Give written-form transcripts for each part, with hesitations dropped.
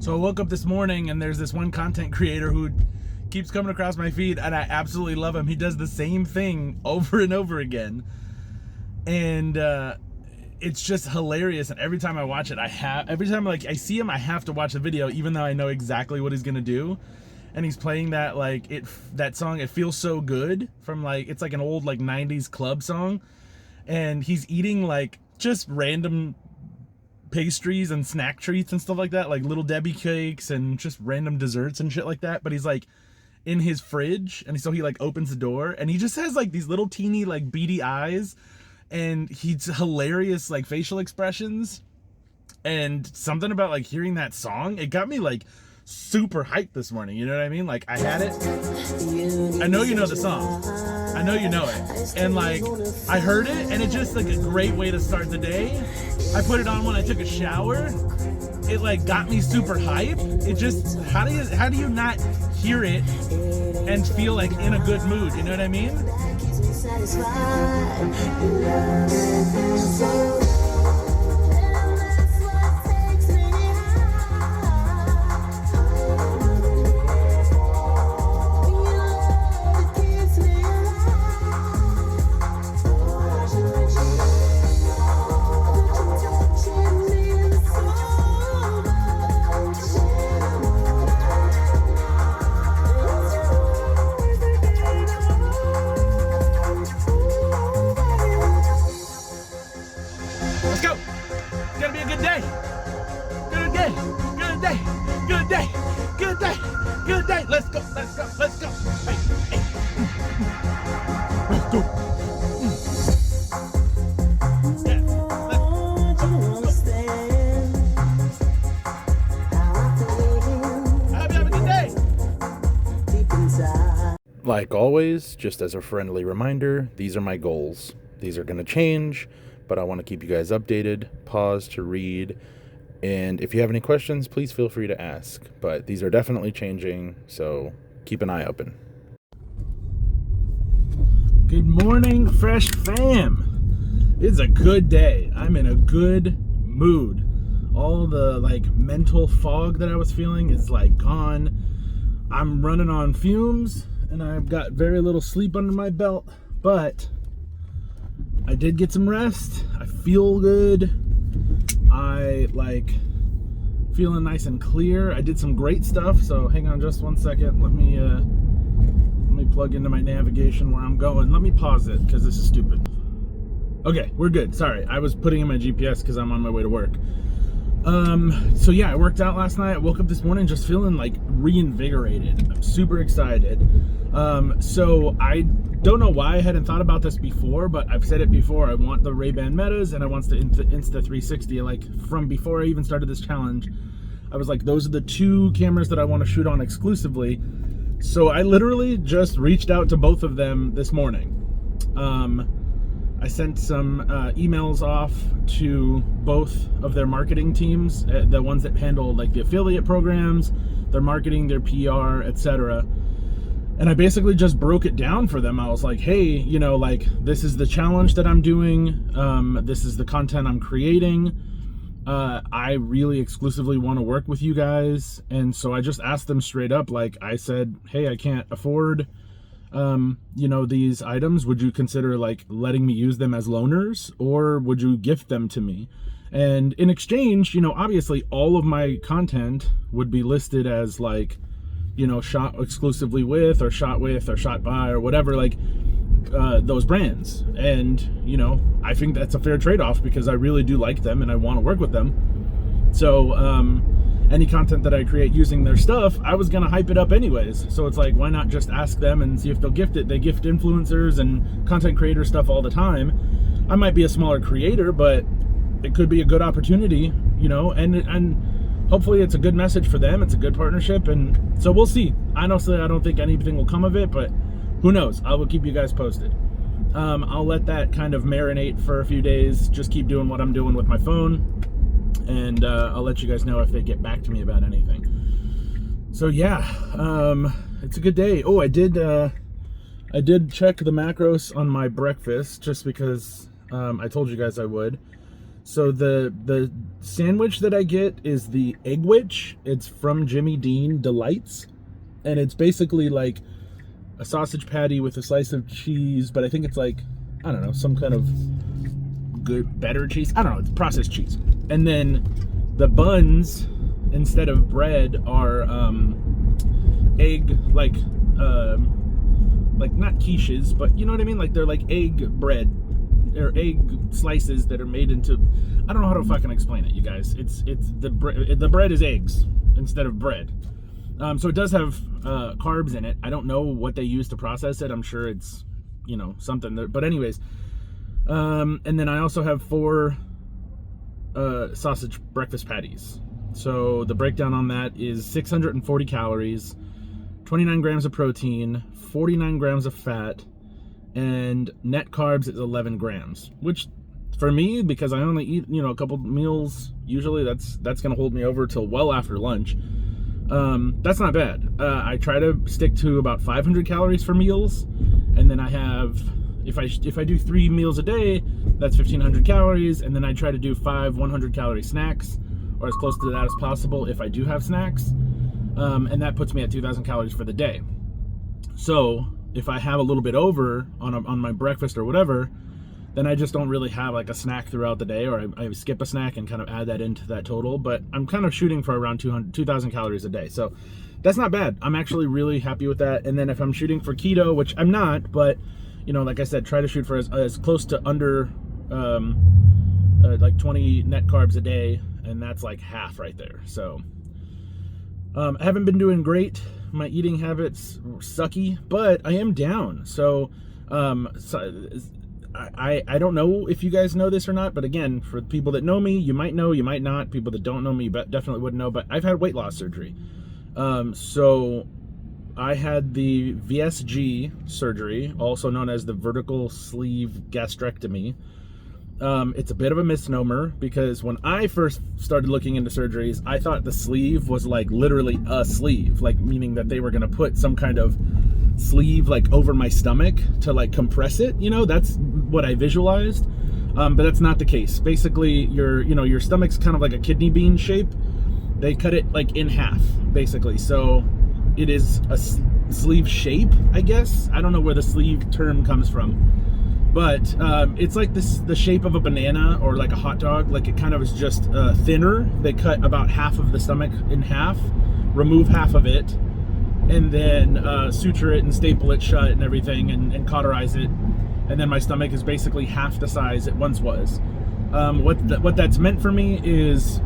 So I woke up this morning and there's this one content creator who keeps coming across my feed, and I absolutely love him. He does the same thing over and over again, and it's just hilarious. And every time I watch it, every time I see him, I have to watch the video, even though I know exactly what he's gonna do. And he's playing that that song "It Feels So Good" from it's like an old 90s club song, and he's eating just random pastries and snack treats and stuff like that, like Little Debbie cakes and just random desserts and shit like that. But he's in his fridge, and so he opens the door, and he just has these little teeny beady eyes, and he's hilarious facial expressions. And something about hearing that song, it got me super hyped this morning, you know what I mean? I had it, I know you know the song, I know you know it, and I heard it, and it's just a great way to start the day. I put it on when I took a shower. It got me super hype. It just, how do you not hear it and feel in a good mood, you know what I mean? Let's go. It's gonna be a good day. Good day. Good day. Good day. Good day. Good day. Let's go. Let's go. Let's go. Hey, hey. Let's go. Yeah. Let's go. Have a good day. Like always, just as a friendly reminder, these are my goals. These are going to change, but I want to keep you guys updated. Pause to read, and if you have any questions, please feel free to ask. But these are definitely changing, so keep an eye open. Good morning, Fresh Fam. It's a good day. I'm in a good mood. All the mental fog that I was feeling is gone. I'm running on fumes, and I've got very little sleep under my belt, but I did get some rest. I feel good. I feeling nice and clear. I did some great stuff. So hang on just one second. Let me plug into my navigation where I'm going. Let me pause it because this is stupid. Okay, we're good. Sorry, I was putting in my GPS because I'm on my way to work. So yeah, I worked out last night. I woke up this morning just feeling reinvigorated. I'm super excited. So I don't know why I hadn't thought about this before, but I've said it before. I want the Ray-Ban Metas, and I want the Insta360. From before I even started this challenge, I was those are the two cameras that I want to shoot on exclusively. So I literally just reached out to both of them this morning. I sent some emails off to both of their marketing teams, the ones that handle the affiliate programs, their marketing, their PR, etc. And I basically just broke it down for them. I was like, hey, this is the challenge that I'm doing. This is the content I'm creating. I really exclusively want to work with you guys. And so I just asked them straight up, I said, hey, I can't afford these items. Would you consider letting me use them as loaners, or would you gift them to me? And in exchange, obviously all of my content would be listed as shot exclusively with, or shot by, or whatever, those brands. And I think that's a fair trade-off because I really do like them and I want to work with them. So any content that I create using their stuff, I was gonna hype it up anyways. So it's why not just ask them and see if they'll gift it? They gift influencers and content creator stuff all the time. I might be a smaller creator, but it could be a good opportunity, and hopefully it's a good message for them. It's a good partnership, and so we'll see. Honestly, I don't think anything will come of it, but who knows? I will keep you guys posted. I'll let that kind of marinate for a few days, just keep doing what I'm doing with my phone, and I'll let you guys know if they get back to me about anything. So yeah, it's a good day. Oh, I did check the macros on my breakfast just because I told you guys I would. So the sandwich that I get is the Egg Witch. It's from Jimmy Dean Delights, and it's basically like a sausage patty with a slice of cheese, but I think it's like, I don't know, some kind of better cheese. I don't know, it's processed cheese. And then the buns, instead of bread, are egg, like not quiches, but you know what I mean? Like they're like egg bread, or egg slices that are made into, I don't know how to fucking explain it, you guys. It's the bread is eggs instead of bread. So it does have carbs in it. I don't know what they use to process it. I'm sure it's, you know, something there. But anyways, and then I also have 4 sausage breakfast patties. So the breakdown on that is 640 calories, 29 grams of protein, 49 grams of fat, and net carbs is 11 grams, which for me, because I only eat, you know, a couple meals usually, that's going to hold me over till well after lunch. That's not bad. I try to stick to about 500 calories for meals, and then I have, if I do 3 meals a day, that's 1500 calories, and then I try to do 5 100-calorie snacks, or as close to that as possible if I do have snacks, and that puts me at 2000 calories for the day. So if I have a little bit over on my breakfast or whatever, then I just don't really have like a snack throughout the day, or I skip a snack and kind of add that into that total. But I'm kind of shooting for around 2000 calories a day. So that's not bad. I'm actually really happy with that. And then if I'm shooting for keto, which I'm not, but you know, like I said, try to shoot for as close to under like 20 net carbs a day, and that's like half right there. So I haven't been doing great. My eating habits are sucky, but I am down. So I don't know if you guys know this or not, but again, for people that know me, you might know, you might not. People that don't know me definitely wouldn't know, but I've had weight loss surgery. So I had the VSG surgery, also known as the vertical sleeve gastrectomy. It's a bit of a misnomer, because when I first started looking into surgeries, I thought the sleeve was like literally a sleeve, like meaning that they were going to put some kind of sleeve like over my stomach to like compress it, you know. That's what I visualized, but that's not the case. Basically, your stomach's kind of like a kidney bean shape. They cut it like in half, basically, so it is a sleeve shape, I guess. I don't know where the sleeve term comes from, but it's like the shape of a banana or like a hot dog. Like it kind of is just thinner. They cut about half of the stomach in half, remove half of it, and then suture it and staple it shut and everything, and cauterize it, and then my stomach is basically half the size it once was. What that's meant for me is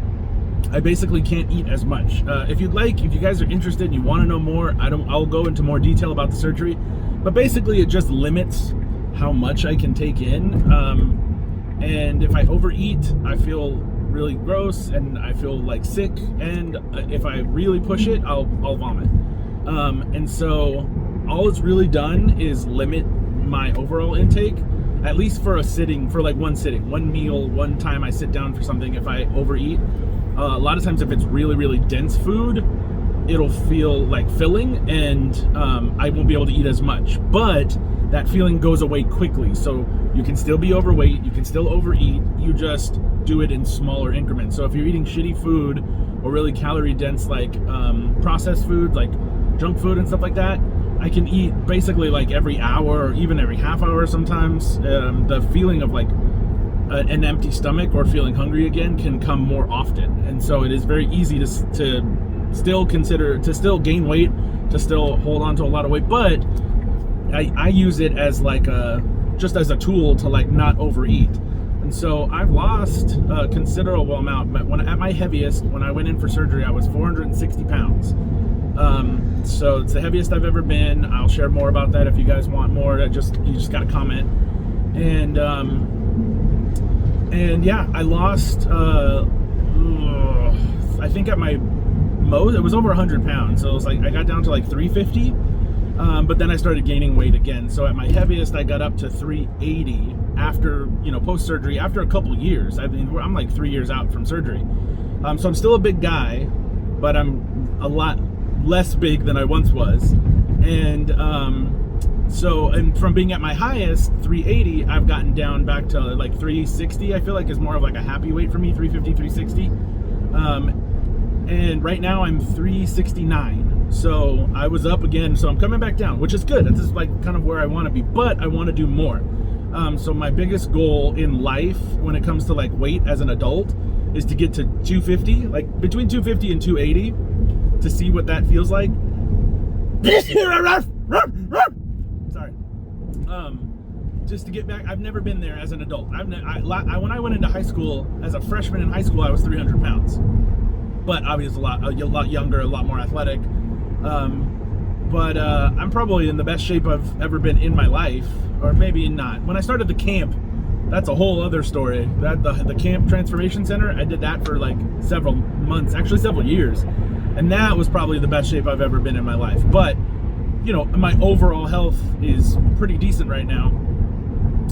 I basically can't eat as much. If you guys are interested and you want to know more, I'll go into more detail about the surgery, but basically it just limits how much I can take in, and if I overeat, I feel really gross and I feel like sick, and if I really push it, I'll vomit. And so all it's really done is limit my overall intake, at least for one meal, one time I sit down for something. If I overeat, a lot of times if it's really, really dense food, it'll feel like filling, and I won't be able to eat as much, but that feeling goes away quickly. So you can still be overweight, you can still overeat, you just do it in smaller increments. So if you're eating shitty food or really calorie dense, like processed food, like junk food and stuff like that, I can eat basically like every hour or even every half hour sometimes. The feeling of like an empty stomach or feeling hungry again can come more often, and so it is very easy to still gain weight, to still hold on to a lot of weight, but I use it as like just as a tool to like not overeat. And so I've lost a considerable amount. But at my heaviest, when I went in for surgery, I was 460 pounds. So it's the heaviest I've ever been. I'll share more about that if you guys want more. You just got to comment. And yeah, I lost, I think at my most, it was over 100 pounds. So it was like, I got down to like 350. But then I started gaining weight again. So at my heaviest, I got up to 380 after, post-surgery, after a couple years. I mean, I'm like 3 years out from surgery. So I'm still a big guy, but I'm a lot less big than I once was. And So, and from being at my highest, 380, I've gotten down back to like 360, I feel like is more of like a happy weight for me, 350, 360. And right now I'm 369. So I was up again, so I'm coming back down, which is good. This is like kind of where I want to be, but I want to do more. So my biggest goal in life when it comes to like weight as an adult is to get to 250, like between 250 and 280, to see what that feels like. Sorry. Just to get back, I've never been there as an adult. When I went into high school, as a freshman in high school, I was 300 pounds. But obviously a lot younger, a lot more athletic. But I'm probably in the best shape I've ever been in my life, or maybe not. When I started the camp, that's a whole other story. That the camp transformation center, I did that for like several months, actually several years, and that was probably the best shape I've ever been in my life. But you know, my overall health is pretty decent right now,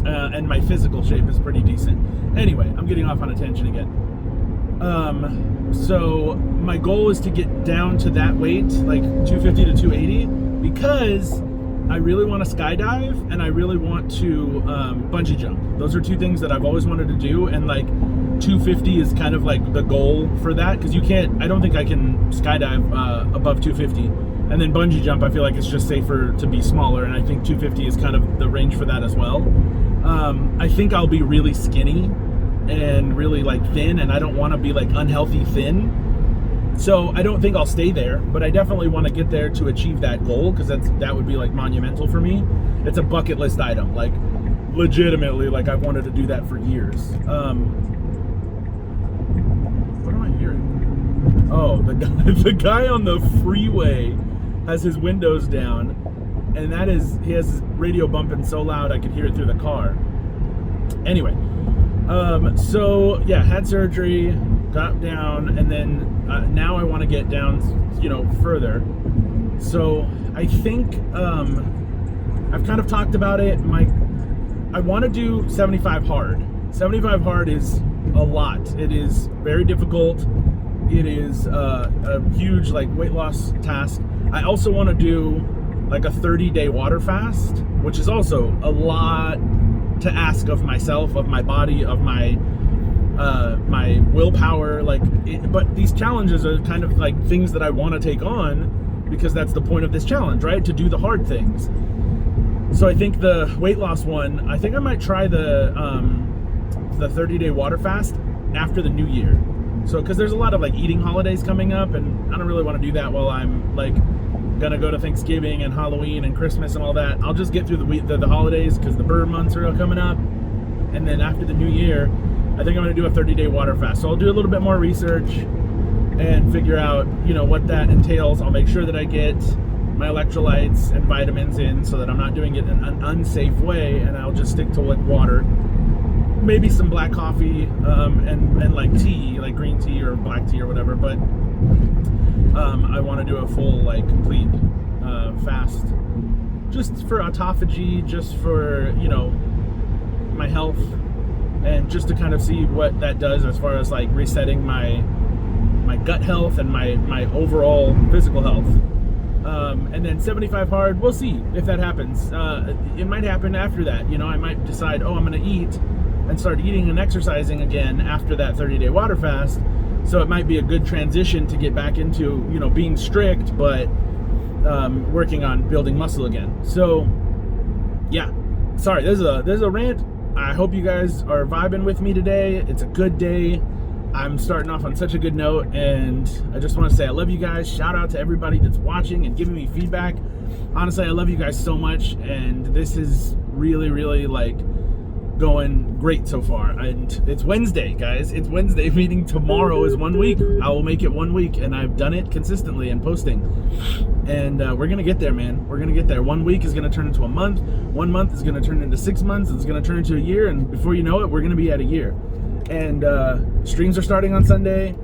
and my physical shape is pretty decent. Anyway, I'm getting off on a tangent again. So my goal is to get down to that weight, like 250 to 280, because I really want to skydive and I really want to bungee jump. Those are two things that I've always wanted to do, and like 250 is kind of like the goal for that, because I don't think I can skydive above 250. And then bungee jump, I feel like it's just safer to be smaller, and I think 250 is kind of the range for that as well. I think I'll be really skinny and really like thin, and I don't want to be like unhealthy thin. So I don't think I'll stay there, but I definitely want to get there to achieve that goal, because that would be like monumental for me. It's a bucket list item, like legitimately, like I've wanted to do that for years. What am I hearing? Oh, the guy on the freeway has his windows down, and he has his radio bumping so loud I could hear it through the car. Anyway, so yeah, had surgery, got down, and then now I want to get down, you know, further. So I think I've kind of talked about it. I want to do 75 hard. 75 hard is a lot. It is very difficult. It is a huge like weight loss task. I also want to do like a 30-day water fast, which is also a lot to ask of myself, of my body, of my willpower. But these challenges are kind of like things that I want to take on, because that's the point of this challenge, right? To do the hard things. So I think the weight loss one, I think I might try the 30-day water fast after the new year. So, because there's a lot of like eating holidays coming up, and I don't really want to do that while I'm like gonna go to Thanksgiving and Halloween and Christmas and all that. I'll just get through the holidays, because the bird months are coming up, and then after the new year, I think I'm gonna do a 30-day water fast. So I'll do a little bit more research and figure out, you know, what that entails. I'll make sure that I get my electrolytes and vitamins in, so that I'm not doing it in an unsafe way, and I'll just stick to like water, maybe some black coffee, and like tea, like green tea or black tea or whatever. But I want to do a full like complete fast, just for autophagy, just for, you know, my health, and just to kind of see what that does as far as like resetting my gut health and my overall physical health. And then 75 hard, we'll see if that happens. It might happen after that. You know, I might decide, oh, I'm going to eat and start eating and exercising again after that 30-day water fast. So it might be a good transition to get back into, you know, being strict, but working on building muscle again. So yeah, sorry, there's a rant. I hope you guys are vibing with me today. It's a good day. I'm starting off on such a good note, and I just want to say I love you guys. Shout out to everybody that's watching and giving me feedback. Honestly, I love you guys so much, and this is really, really like going great so far. And it's Wednesday, guys. It's Wednesday, meaning tomorrow is 1 week. I will make it 1 week, and I've done it consistently and posting. And we're gonna get there, man. We're gonna get there. 1 week is gonna turn into a month. 1 month is gonna turn into 6 months. It's gonna turn into a year, and before you know it, we're gonna be at a year. And streams are starting on Sunday,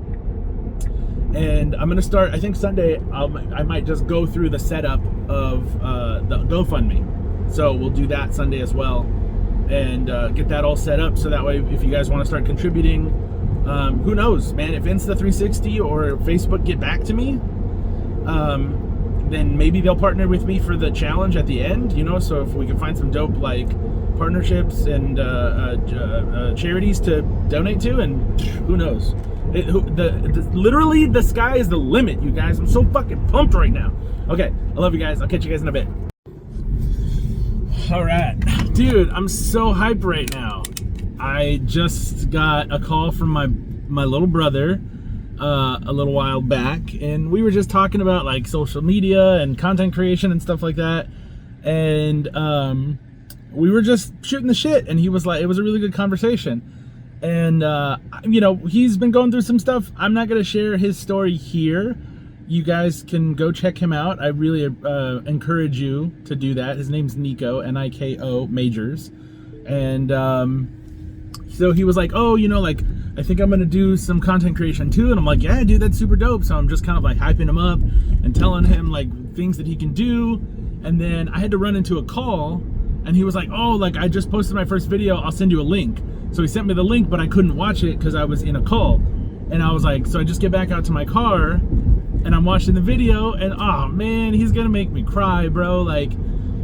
and I'm gonna start, I think Sunday I might just go through the setup of the GoFundMe. So we'll do that Sunday as well, and get that all set up, so that way if you guys want to start contributing, who knows, man, if Insta360 or Facebook get back to me, then maybe they'll partner with me for the challenge at the end, you know. So if we can find some dope like partnerships and charities to donate to, and who knows, literally the sky is the limit, you guys. I'm so fucking pumped right now. Okay, I love you guys. I'll catch you guys in a bit. All right, dude, I'm so hyped right now. I just got a call from my little brother a little while back, and we were just talking about like social media and content creation and stuff like that, and we were just shooting the shit, and he was like, it was a really good conversation, and you know, he's been going through some stuff. I'm not going to share his story here. You guys can go check him out. I really encourage you to do that. His name's Niko, Niko Majors, and so he was like, oh, you know, like, I think I'm gonna do some content creation too. And I'm like, yeah, dude, that's super dope. So I'm just kind of like hyping him up and telling him like things that he can do. And then I had to run into a call, and he was like, oh, like, I just posted my first video, I'll send you a link. So he sent me the link, but I couldn't watch it because I was in a call. And I was like, so I just get back out to my car and I'm watching the video, and oh man, he's gonna make me cry, bro. Like,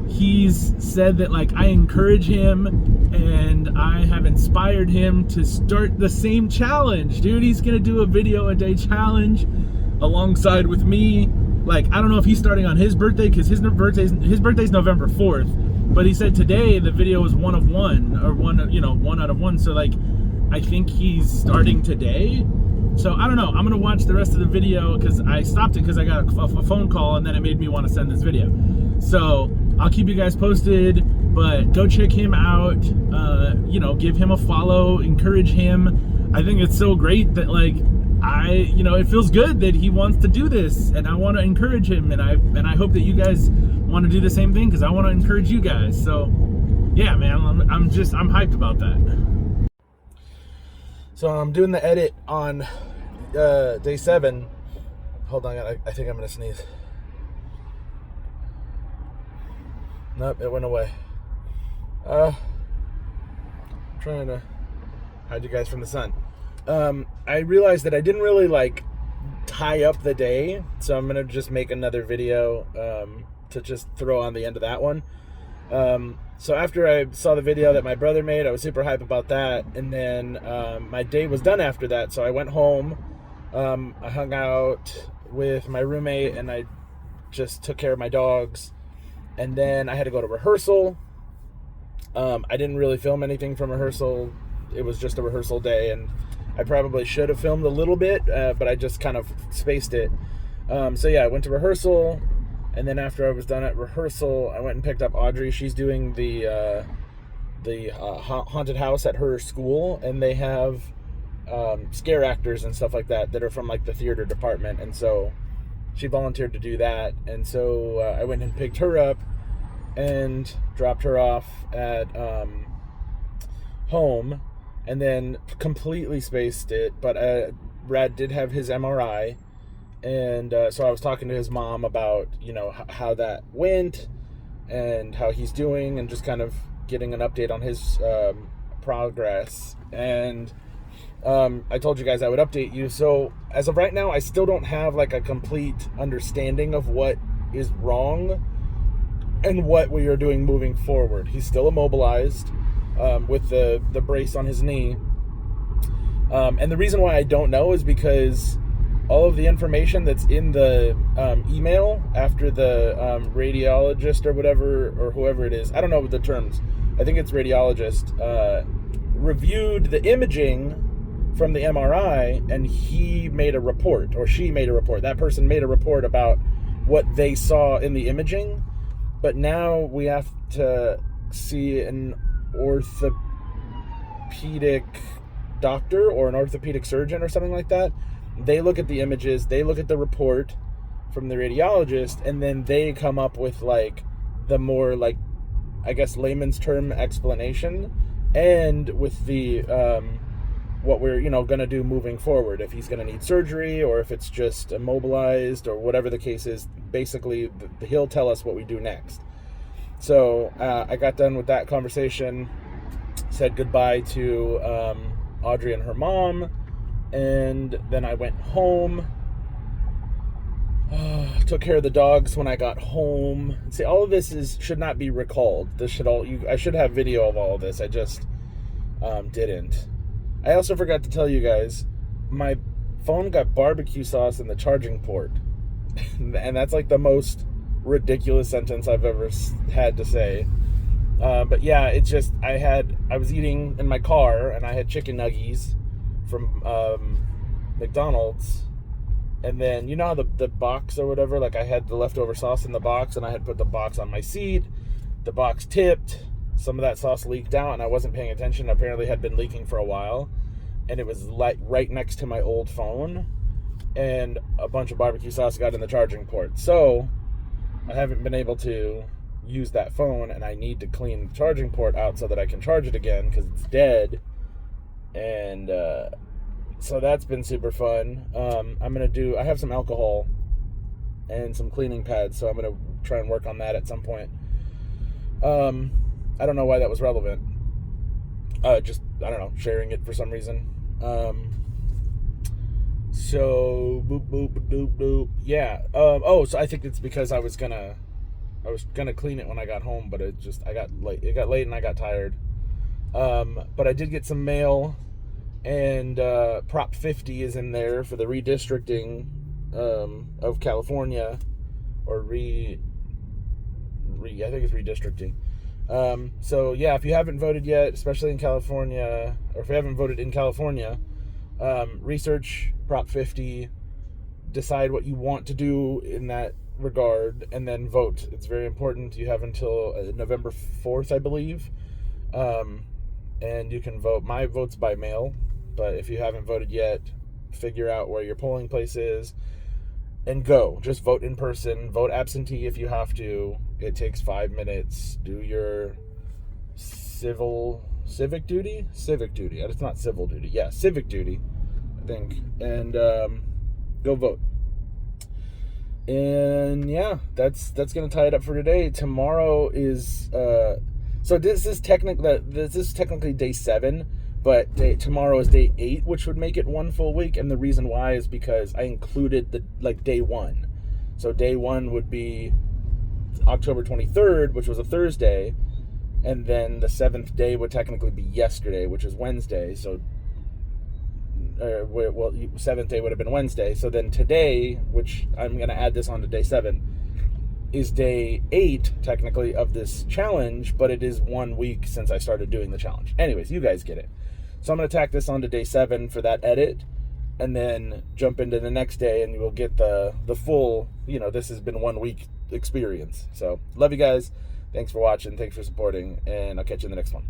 he's said that like I encourage him and I have inspired him to start the same challenge, dude. He's gonna do a video a day challenge alongside with me. Like, I don't know if he's starting on his birthday, because his birthday's November 4th, but he said today the video is one of one, or one out of one. So like, I think he's starting today. So I don't know, I'm gonna watch the rest of the video, because I stopped it because I got a phone call, and then it made me want to send this video. So I'll keep you guys posted, but go check him out. You know, give him a follow, encourage him. I think it's so great that like you know, it feels good that he wants to do this, and I want to encourage him, and I hope that you guys want to do the same thing, because I want to encourage you guys. So yeah, man, I'm hyped about that. So I'm doing the edit on day 7. Hold on, I think I'm gonna sneeze. Nope, it went away. Trying to hide you guys from the sun. I realized that I didn't really like tie up the day, so I'm gonna just make another video to just throw on the end of that one. So after I saw the video that my brother made, I was super hype about that, and then my day was done after that. So I went home, I hung out with my roommate, and I just took care of my dogs, and then I had to go to rehearsal. I didn't really film anything from rehearsal. It was just a rehearsal day, and I probably should have filmed a little bit, but I just kind of spaced it. So yeah, I went to rehearsal, and then after I was done at rehearsal, I went and picked up Audrey. She's doing the haunted house at her school, and they have scare actors and stuff like that are from like the theater department, and so she volunteered to do that. And so I went and picked her up and dropped her off at home, and then completely spaced it. But Brad did have his MRI, and so I was talking to his mom about, you know, how that went and how he's doing, and just kind of getting an update on his progress. And I told you guys I would update you. So as of right now, I still don't have like a complete understanding of what is wrong and what we are doing moving forward. He's still immobilized with the brace on his knee. And the reason why I don't know is because all of the information that's in the email after the radiologist or whatever, or whoever it is, I don't know the terms, I think it's radiologist, reviewed the imaging from the MRI, and he made a report, or she made a report. That person made a report about what they saw in the imaging. But now we have to see an orthopedic doctor or an orthopedic surgeon or something like that. They look at the images, they look at the report from the radiologist, and then they come up with like the more, like, I guess, layman's term explanation, and with the what we're, you know, gonna do moving forward, if he's gonna need surgery or if it's just immobilized or whatever the case is. Basically, he'll tell us what we do next. So I got done with that conversation, said goodbye to Audrey and her mom, and then I went home. took care of the dogs when I got home. See, all of this should not be recalled. This should I should have video of all of this. I just didn't. I also forgot to tell you guys, my phone got barbecue sauce in the charging port. And that's like the most ridiculous sentence I've ever had to say. But yeah, it's just, I was eating in my car and I had chicken nuggies from McDonald's. And then, you know how the box or whatever, like I had the leftover sauce in the box and I had put the box on my seat. The box tipped. Some of that sauce leaked out and I wasn't paying attention. Apparently had been leaking for a while. And it was right next to my old phone. And a bunch of barbecue sauce got in the charging port. So I haven't been able to use that phone, and I need to clean the charging port out so that I can charge it again because it's dead. And so that's been super fun. I have some alcohol and some cleaning pads, so I'm gonna try and work on that at some point. I don't know why that was relevant. Just, I don't know, sharing it for some reason. So boop boop doop doop. Yeah. So I think it's because I was gonna clean it when I got home, but it got late and I got tired. But I did get some mail, and Prop 50 is in there for the redistricting of California, or I think it's redistricting. So yeah, if you haven't voted yet, especially in California, or if you haven't voted in California, research Prop 50, decide what you want to do in that regard, and then vote. It's very important. You have until November 4th, I believe, and you can vote. My vote's by mail, but if you haven't voted yet, figure out where your polling place is and go. Just vote in person. Vote absentee if you have to. It takes 5 minutes. Do your civic duty. It's not civil duty. Yeah, civic duty, I think. And go vote. And yeah, that's gonna tie it up for today. Tomorrow is so this is technically day 7, but tomorrow is day 8, which would make it one full week. And the reason why is because I included day 1. So day 1 would be October 23rd, which was a Thursday, and then the 7th day would technically be yesterday, which is Wednesday. So 7th day would have been Wednesday. So then today, which I'm going to add this on to day 7, is day 8 technically of this challenge, but it is 1 week since I started doing the challenge. Anyways, you guys get it. So I'm going to tack this on to day 7 for that edit, and then jump into the next day, and you will get the full, this has been 1 week experience. So love you guys. Thanks for watching. Thanks for supporting, and I'll catch you in the next one.